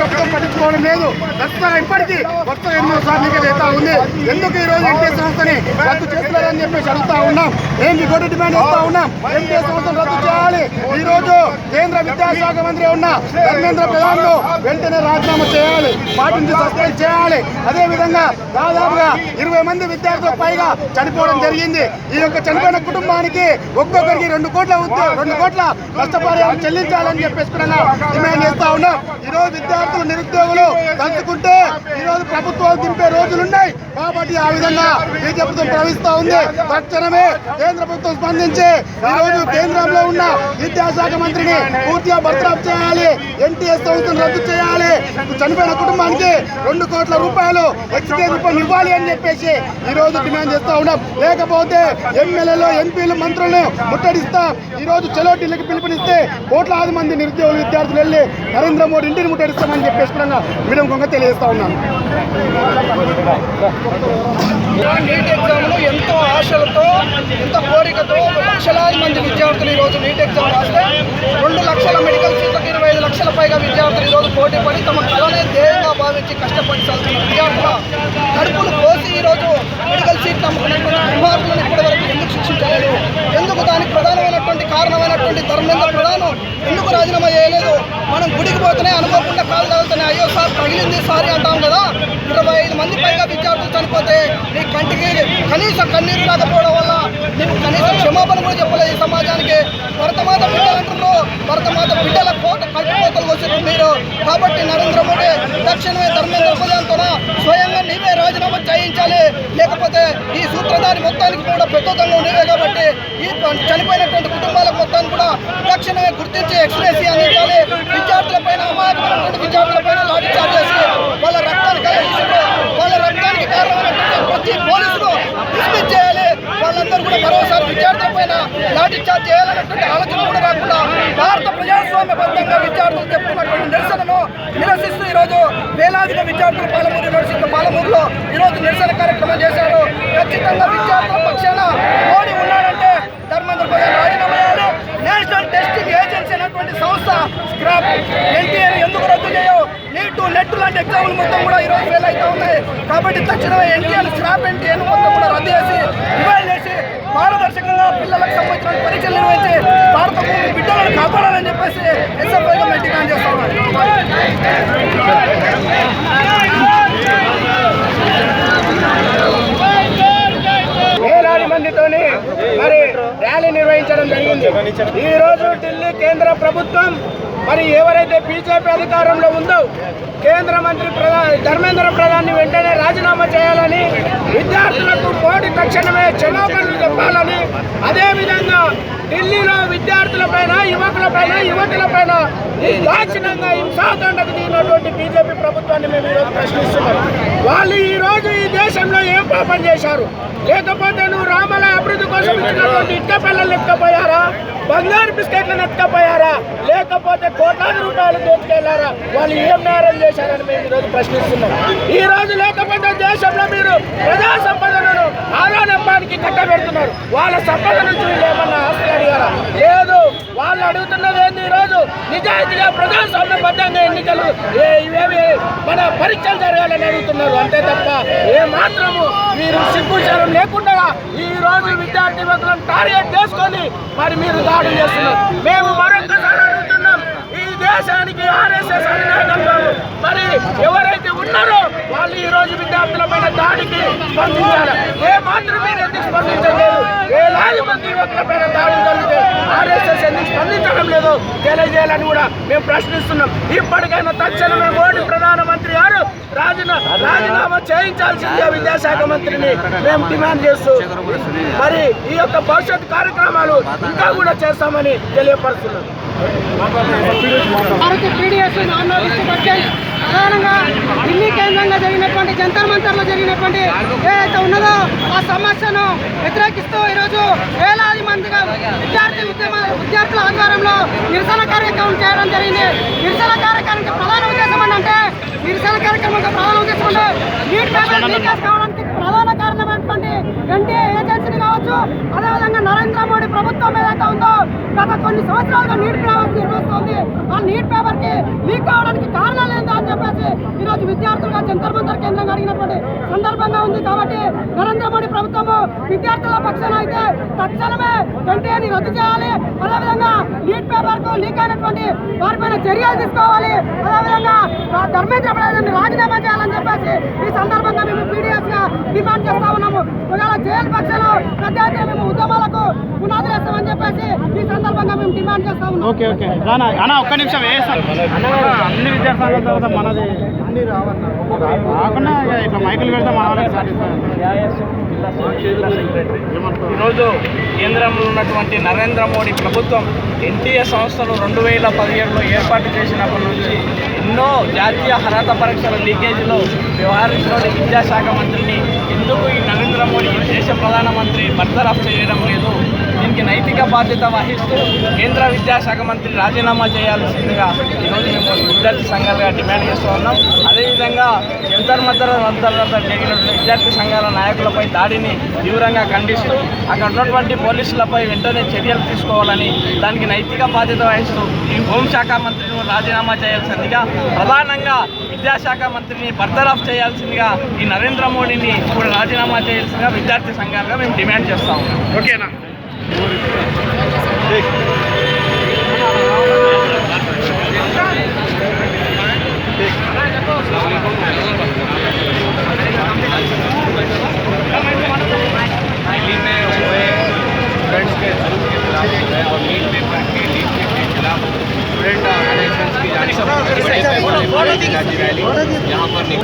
ప్రభుత్వం పట్టించుకోవడం లేదు. ప్రస్తుతం ఇప్పటికీ కొత్తగా ఎన్నో సార్లు చేస్తా ఉంది. ఎందుకు ఈ రోజు ఎన్టీఏ సంస్థని రద్దు చేస్తున్నారని చెప్పేసి అడుగుతా ఉన్నాం. ఏంటి గొడ్డు డిమాండ్ చేస్తా ఉన్నాం. ఎన్టీఏ సంస్థను రద్దు చేయాలి. ఈ రోజు కేంద్ర విద్యాశాఖ మంత్రి ఉన్న ధర్మేంద్ర ప్రధాన్ వెంటనే రాజీనామా చేయాలి, వాటి నుంచి సస్పెండ్ చేయాలి. అదేవిధంగా దాదాపుగా 20 మంది విద్యార్థులకు పైగా చనిపోవడం జరిగింది. ఈ యొక్క చనిపోయిన కుటుంబానికి ఒక్కొక్కరికి 2 కోట్ల నష్టపరిహారం చెల్లించాలని చెప్పేసి డిమాండ్ చేస్తా ఉన్నాం. ఈ రోజు విద్యార్థులు నిరుద్యోగులు కలుసుకుంటే ఈ రోజు ప్రభుత్వాలు దింపే రోజులున్నాయి. కాబట్టి ఆ విధంగా ఈ ప్రభుత్వం ప్రవహిస్తా ఉంది. తక్షణమే కేంద్ర ప్రభుత్వం స్పందించి ఈ రోజు కేంద్రంలో ఉన్న విద్యాశాఖ మంత్రిని పూర్తిగా బర్తరఫ్ చేయాలి. ఎన్టీఏ సంస్థను రద్దు చేయాలి. చనిపోయిన కుటుంబానికి 2 కోట్ల రూపాయలు ఎక్స్గ్రేస్ రూపాయలు ఇవ్వాలి అని చెప్పేసి ఈ రోజు డిమాండ్ చేస్తా ఉన్నాం. లేకపోతే ఎమ్మెల్యేలు, ఎంపీలు, మంత్రులను ముట్టడిస్తాం. ఈ రోజు చలో ఢిల్లీకి పిలుపునిస్తే కోట్లాది మంది నిరుద్యోగులు విద్యార్థులు వెళ్ళి నరేంద్ర మోడీ ఇంటిని ముట్టడిస్తామని చెప్పేసి మీడియం కొంగ తెలియజేస్తా ఉన్నాను. నీట్ ఎగ్జామ్ను ఎంతో ఆశలతో, ఎంతో కోరికతో లక్షలాది మంది విద్యార్థులు ఈరోజు నీట్ ఎగ్జామ్ రాస్తే 2 లక్షల మెడికల్ సీట్లకు 25 లక్షల పైగా విద్యార్థులు ఈరోజు పోటీ పడి తమ కళనే ధ్యేయంగా భావించి కష్టపడి చదువుతున్న విద్యార్థుల కడుపులు కోసి ఈరోజు మెడికల్ సీట్లు అమ్ముకున్నటువంటి దుర్మార్గులను ఇప్పటివరకు ఎందుకు శిక్షించలేదు? ఎందుకు దానికి ప్రధానమైనటువంటి కారణమైనటువంటి ధర్మేంద్ర ప్రధాన్ ఎందుకు రాజీనామా చేయలేదు? మనం గుడికి పోతేనే అనుకోకుండా కాలు తాగుతున్నాయి, అయ్యో సార్ తగిలింది సారీ అంటాం కదా. 25 మంది పైగా విద్యార్థులు చనిపోతే నీ కంటికి కనీసం కన్నీరు రాకపోవడం వల్ల నీకు కనీసం క్షమాపణ కూడా చెప్పలేదు ఈ సమాజానికి. భరతమాత బిడ్డలు అంటున్నారు, భరతమాత బిడ్డల కట్టుకోతలు వచ్చిన మీరు. కాబట్టి నరేంద్ర మోడీ తక్షణమే ధర్మేంద్ర ప్రధాన్తో స్వయంగా నీవే రాజీనామా చేయించాలి. లేకపోతే ఈ సూత్రధారి మొత్తానికి కూడా పెద్దతంగా ఉండేవే. కాబట్టి ఈ చనిపోయినటువంటి కుటుంబాలకు మొత్తాన్ని కూడా తక్షణమే గుర్తించి ఎక్స్ప్రెస్ అందించాలి. విద్యార్థులపైన అమాయకమైనటువంటి విద్యార్థులపైన లాఠీ చార్జ్ చేసి వాళ్ళ రక్తాన్ని కలిగించారు. వాళ్ళ రక్తానికి కారణమైనటువంటి ప్రతి పోలీసులు డిస్మిస్ చేయాలి. వాళ్ళందరూ కూడా మరోసారి విద్యార్థులపైన లాఠీ చార్జ్ చేయాలన్నటువంటి ఆలోచన కూడా రాకుండా భారత ప్రజాస్వామ్యబద్ధంగా విద్యార్థులు చెప్తున్నటువంటి నిరసనను నిరసిస్తూ ఈరోజు వేలాదిగా విద్యార్థులు పాలమూరులో ఈరోజు నిరసన కార్యక్రమం చేశారు. ఖచ్చితంగా విద్యార్థుల పక్షాన మోడీ ఉన్నాడంటే ధర్మేంద్ర ప్రధాన్ రాజీనామా చేయాలి. నేషనల్ టెస్టింగ్ ఏజెన్సీ అనేటువంటి సంస్థ స్క్రాప్ ఎన్టీఏని ఎందుకు రద్దు చేయవు? నీటు, నెట్ లాంటి ఎగ్జామ్లు మొత్తం కూడా ఈరోజు ఫెయిల్ అవుతూ ఉన్నాయి. కాబట్టి తక్షణమే ఎన్టీఏని స్క్రాప్ ఎన్టీఏని మొత్తం కూడా రద్దు చేసి డివైడ్ చేసి పారదర్శకంగా పిల్లలకు సంబంధించిన పరీక్షలు నిర్వహించి భారత భూమి బిడ్డలను కాపాడాలని చెప్పేసి ఎస్ఎఫ్ఐగా మేము డిమాండ్ చేస్తా ఉన్నాం. వేలాది మందితోని మరి ర్యాలీ నిర్వహించడం జరిగింది. ఈ రోజు ఢిల్లీ కేంద్ర ప్రభుత్వం మరి ఎవరైతే బీజేపీ అధికారంలో ఉందో కేంద్ర మంత్రి ధర్మేంద్ర ప్రధాన్ని వెంటనే రాజీనామా చేయాలని, విద్యార్థులకు మోడీ తక్షణమే క్షమాపణలు చెప్పాలని, అదేవిధంగా ఢిల్లీలో విద్యార్థులపైన, యువకులపైన దాక్షిణంగా హింసాకాండకు దిగినటువంటి బీజేపీ ప్రభుత్వాన్ని మేము ఈరోజు ప్రశ్నిస్తున్నాం. వాళ్ళు ఈరోజు ఈ దేశంలో ఏం పాపం చేశారు? లేకపోతే నువ్వు రామలయ అభివృద్ధి కోసం ఇచ్చినటువంటి ఇటుక పిల్లలు ఎత్తుకపోయారా? బంగారు బిస్కెట్లను ఎత్తుకపోయారా? లేకపోతే కోట్లాది రూపాయలు దోచుకెళ్లారా? వాళ్ళు ఏం నేరం చేశారని మేము ఈరోజు ప్రశ్నిస్తున్నాం. ఈ రోజు లేకపోతే దేశంలో మీరు ప్రజా సంపదలను ఆదాయానికి కట్టబెడుతున్నారు. వాళ్ళ సంపద నుంచి ఏమన్నా ఆస్తి అడిగారా? లేదు. వాళ్ళు అడుగుతున్నది ఏంది? ఈరోజు నిజాయితీగా ప్రజాస్వామ్యబద్ధంగా ఎన్నికలు ఇవేమి మన పరీక్షలు జరగాలని అడుగుతున్నారు. అంతే తప్ప ఏ మాత్రము మీరు సిగ్గుచారం లేకుండా ఈ రోజు విద్యార్థి యువకులను టార్గెట్ చేసుకొని మరి మీరు దాడులు చేస్తున్నారు. మేము మరొకసారి అడుగుతున్నాం, ఈ దేశానికి ఆర్ఎస్ఎస్ అధినాయకత్వం మరి ఎవరైతే ఉన్నారో వాళ్ళు ఈ రోజు విద్యార్థులపైన దాడికి స్పందించాలి. ఏ మాత్రం మీరు ఎందుకు స్పందించలేదు? వేలాది మంది యువకులపైన దాడులు జరిగితే ఆర్ఎస్ఎస్ ఎందుకు స్పందించడం లేదు తెలియజేయాలని కూడా మేము ప్రశ్నిస్తున్నాం. ఇప్పటికైనా తక్షణమే మోడీ ప్రధానమంత్రి గారు రాజీనామా చేయించాల్సిందే విద్యాశాఖ మంత్రిని మేము డిమాండ్ చేస్తూ మరి ఈ యొక్క భవిష్యత్ కార్యక్రమాలు ఇంకా కూడా చేస్తామని తెలియపరుస్తున్నాం. ప్రధానంగా ఢిల్లీ కేంద్రంగా జరిగినటువంటి జంతర్ మంతర్లో జరిగినటువంటి ఏదైతే ఉన్నదో ఆ సమస్యను వ్యతిరేకిస్తూ ఈరోజు వేలాది మందిగా విద్యార్థుల ఆధ్వర్యంలో నిరసన కార్యక్రమం చేయడం జరిగింది. నిరసన కార్యక్రమానికి ప్రధాన ఉద్దేశం ఏంటంటే నీట్ పేపర్ లీకేజ్ కావడానికి ప్రధాన కారణమైనటువంటి ఎన్టీఏ ఏజెన్సీని కావచ్చు, అదేవిధంగా నరేంద్ర మోడీ ప్రభుత్వం ఏదైతే ఉందో గత కొన్ని సంవత్సరాలుగా నీట్ పేపర్ నిర్వహిస్తుంది. ఆ నీట్ పేపర్ కి లీక్ కావడానికి కారణాలు ఏంటో అని విద్యార్థులుగా జంతర్ మంతర్ కేంద్రంగా అడిగినటువంటి సందర్భంగా ఉంది. కాబట్టి నరేంద్ర మోడీ ప్రభుత్వము విద్యార్థుల పక్షాన అయితే తక్షణమే వెంటనే రద్దు చేయాలి. అదేవిధంగా నీట్ పేపర్ కు లీక్ అయినటువంటి వారిపైన చర్యలు తీసుకోవాలి. అదేవిధంగా ధర్మేంద్ర ప్రధాని రాజీనామా చేయాలని చెప్పేసి ఈ సందర్భంగా మేము పీడిఎస్ గా డిమాండ్ చేస్తా ఉన్నాము. ఒకవేళ జైలు పక్షాలు పెద్ద ఎత్తున మేము ఉద్యమాలకు పునాదులు వేస్తామని చెప్పేసి ఈ సందర్భంగా మేము డిమాండ్ చేస్తా ఉన్నాం. ఓకే ఓకే అన్న ఒక్క నిమిషం అన్ని విద్యార్థుల తర్వాత మనది అన్ని రాకుండా ఇట్లా మైకులు పెడితే మన వాళ్ళకి ఈరోజు కేంద్రంలో ఉన్నటువంటి నరేంద్ర మోడీ ప్రభుత్వం ఎన్టీఏ సంస్థను 2017లో ఏర్పాటు చేసినప్పటి నుంచి ఎన్నో జాతీయ అర్హత పరీక్షల లీకేజీలో వ్యవహరించిన విద్యాశాఖ మంత్రిని ఎందుకు ఈ నరేంద్ర మోడీ దేశ ప్రధానమంత్రి బర్తరఫ్ చేయడం లేదు? దీనికి నైతిక బాధ్యత వహిస్తూ కేంద్ర విద్యాశాఖ మంత్రి రాజీనామా చేయాల్సిందిగా ఈరోజు మేము విద్యార్థి సంఘాలుగా డిమాండ్ చేస్తూ ఉన్నాం. అదేవిధంగా జంతర్ మంతర్ జరిగిన విద్యార్థి సంఘాల నాయకులపై దాడిని తీవ్రంగా ఖండిస్తూ అక్కడ ఉన్నటువంటి పోలీసులపై వెంటనే చర్యలు తీసుకోవాలని, దానికి నైతిక బాధ్యత వహిస్తూ ఈ హోంశాఖ మంత్రిని రాజీనామా చేయాల్సిందిగా, ప్రధానంగా విద్యాశాఖ మంత్రిని బర్తరఫ్ చేయాల్సిందిగా ఈ నరేంద్ర మోడీని కూడా రాజీనామా చేయాల్సిందిగా విద్యార్థి సంఘాలుగా మేము డిమాండ్ చేస్తా ఉన్నాం. ఓకేనా?